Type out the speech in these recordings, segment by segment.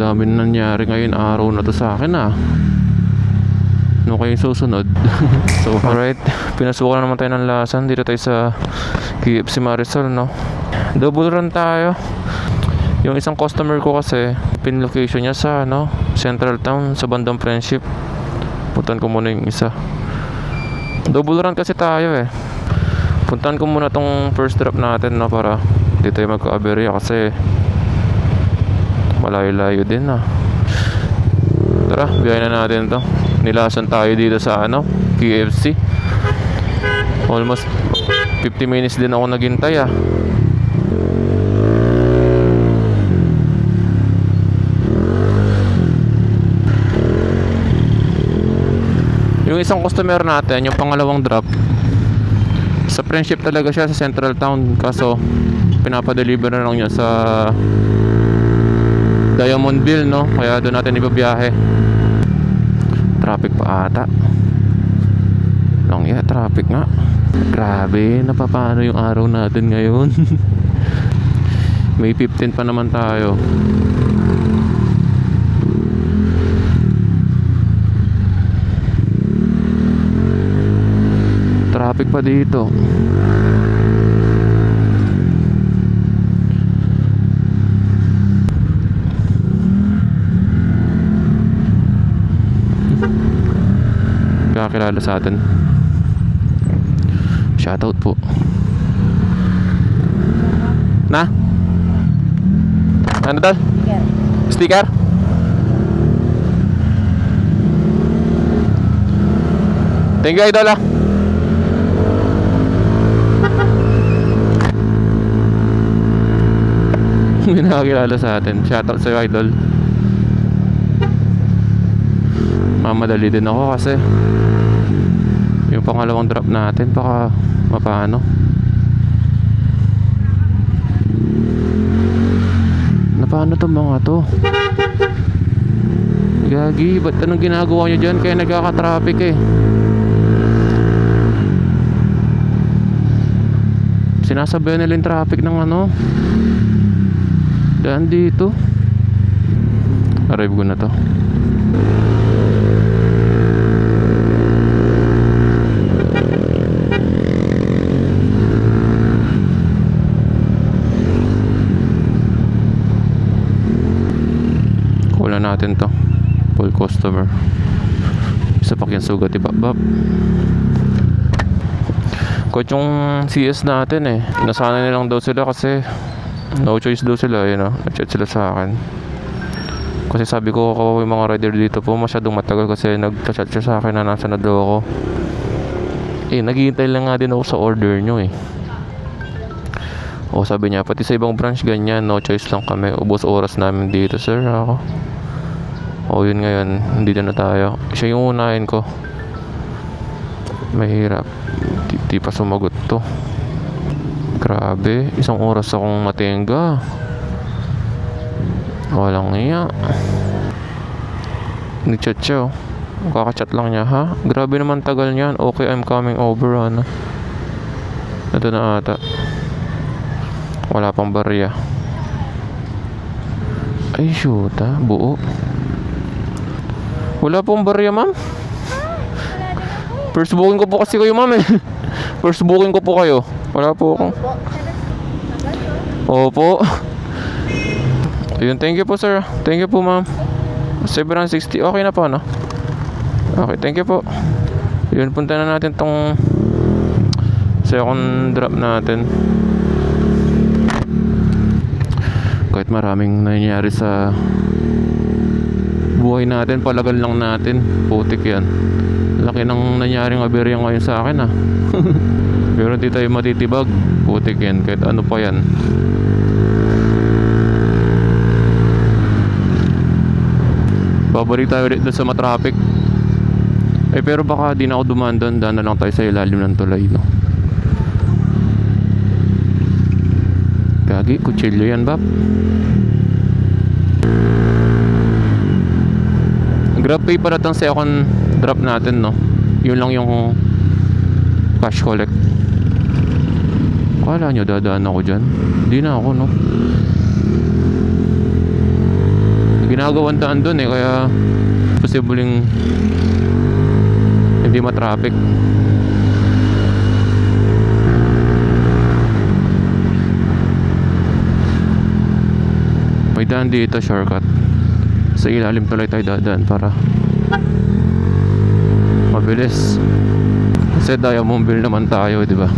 dami na nangyari ngayon araw na to sa akin Ano kayong susunod? So alright, pinasukan na naman tayo ng lasan. Dito tayo sa KFC Marisol, no? Double run tayo. Yung isang customer ko kasi pin location niya sa Central Town, sa bandang Friendship. Puntan ko muna yung isa. Double run kasi tayo Puntan ko muna tong first drop natin, no, para di tayo magka-aberya kasi malayo-layo din Tara, biyahin na natin to. Nilasan tayo dito sa KFC. Almost 50 minutes din ako naghintay Yung isang customer natin, yung pangalawang drop, sa Friendship talaga siya, sa Central Town. Kaso pinapadeliver na lang niya sa Diamondville, no? Kaya doon natin ibabiyahe. Traffic pa ata. Traffic nga. Grabe, napapano yung araw natin ngayon. May 15 pa naman tayo. Traffic pa dito. Kakilala sa atin. Shoutout po. Ano dal? Sticker? Thank you, idol May nakakilala sa atin. Shoutout sa'yo, idol. Mamadali din ako kasi yung pangalawang drop natin baka mapano. Napano to mga to? Gagi, ba't anong ginagawa nyo dyan? Kaya nagkaka-traffic Sinasabayan nila yung traffic ng daan dito. Arrive ko na to. Kuha natin to. Full customer. Isa pa kyan sugat ibabab. Kahit yung CS natin nasanay nilang daw sila kasi no choice daw sila, nag-chat sila sa akin. Kasi sabi ko, kawawa yung mga rider dito po, masyadong matagal kasi nag-chat siya sa akin na nasa na daw ako. Naghihintay lang nga din ako sa order nyo sabi niya, pati sa ibang branch ganyan, no choice lang kami, ubos oras namin dito, sir. Ako, yun ngayon, hindi na tayo. Siya yung unahin ko. Mahirap, di pa sumagot to. Grabe, isang oras akong matingga. Walang iya. Nag-chat siya Kaka-chat lang niya, grabe naman tagal niyan. Okay, I'm coming over, Ito na ata. Wala pang barya. Ay, shoot, buo. Wala pong barya, ma'am. First booking ko po kasi kayo, ma'am First booking ko po kayo. Wala po akong. Opo. Ayun, thank you po, sir. Thank you po, ma'am. 760. Okay na po, Okay, thank you po. Yun, punta na natin tong second drop natin. Kahit maraming nangyayari sa buhay natin, palagan lang natin. Putik yan. Laki ng nangyaring aberya ngayon sa akin Pero di tayo matitibag. Putik yan, kahit ano pa yan. Babalik tayo ulit doon sa matraffic. Pero baka di na ako dumaan doon. Daan na lang tayo sa ilalim ng tulay, Gagi, kutsilyo yan, bab. Grab pay para itong second drop natin, Yun lang yung cash collect. Kala nyo dadaan ako dyan? Hindi na ako, ginagawang daan dun eh, kaya posibleng hindi matraffic. May daan dito, shortcut. Sa ilalim tuloy tayo dadaan para mabilis. Kasi Diamondville naman tayo, di ba?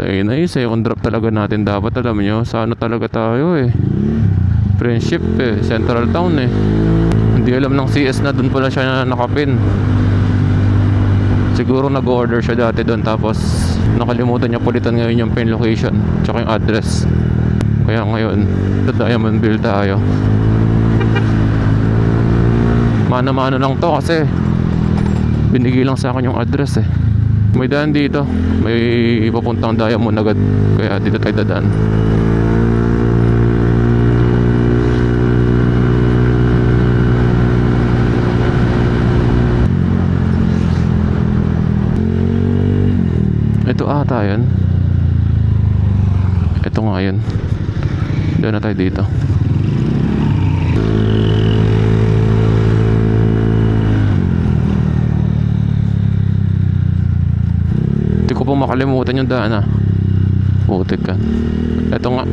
Tayo na second drop talaga natin dapat, alam nyo. Sa ano talaga tayo eh, Friendship eh, Central Town eh. Hindi alam ng CS na dun pala siya nakapin. Siguro nag-order siya dati doon, tapos nakalimutan niya pulitan ngayon yung pin location tsaka yung address. Kaya ngayon sa Diamondville tayo. Mana-mana lang to kasi binigay lang sa akin yung address eh. May daan dito, may papuntang Diamond agad, kaya dito tayo dadaan. Ito ata yun. Ito nga yun. Doon na tayo dito. Hindi ko po makalimutan yung daan ah. Putik ka. Ito nga.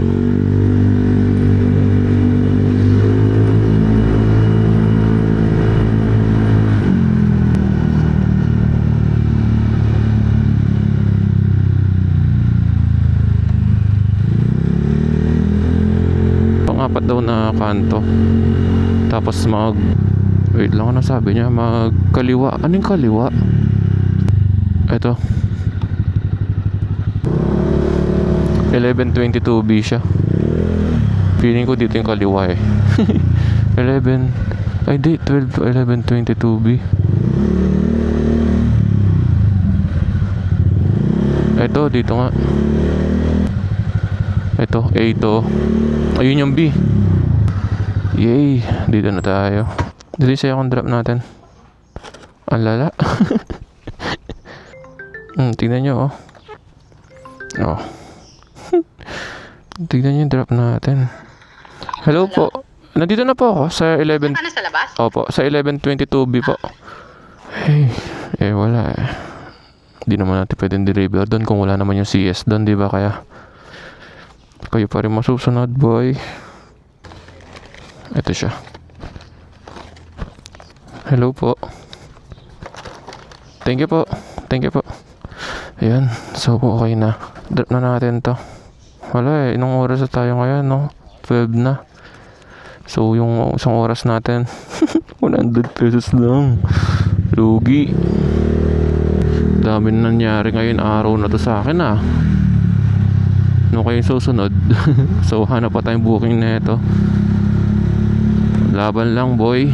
Apat daw na kanto. Tapos wait lang, ano sabi niya? Magkaliwa. Anong kaliwa? Ito 1122B siya. Feeling ko dito yung kaliwa eh. 11 ay di 12 1122B. Ito dito nga. Ito A to. Ayun yung B. Yay, dito na tayo. Dito yung second drop natin. Ang lala. Tingnan nyo oh. Oh. Tingnan nyo yung drop natin. Hello po. Nandito na po ako sa 11. Ano sa labas? Opo, sa 1122B po. Hey, wala eh. Hindi naman natin pwedeng deliver doon kung wala naman yung CS doon, di ba? Kaya kayo pa rin masusunod, boy. Ito siya. Hello po. Thank you po. Thank you po. Ayan. So, okay na. Drop na natin to. Wala eh. Inong oras na tayo ngayon, no? 12 na. So, yung isang oras natin 100 pesos lang. Lugi. Dami na nangyari ngayon araw na to sa akin, ah. Ano kayo susunod? So hanap pa tayong booking na ito. Laban lang, boy.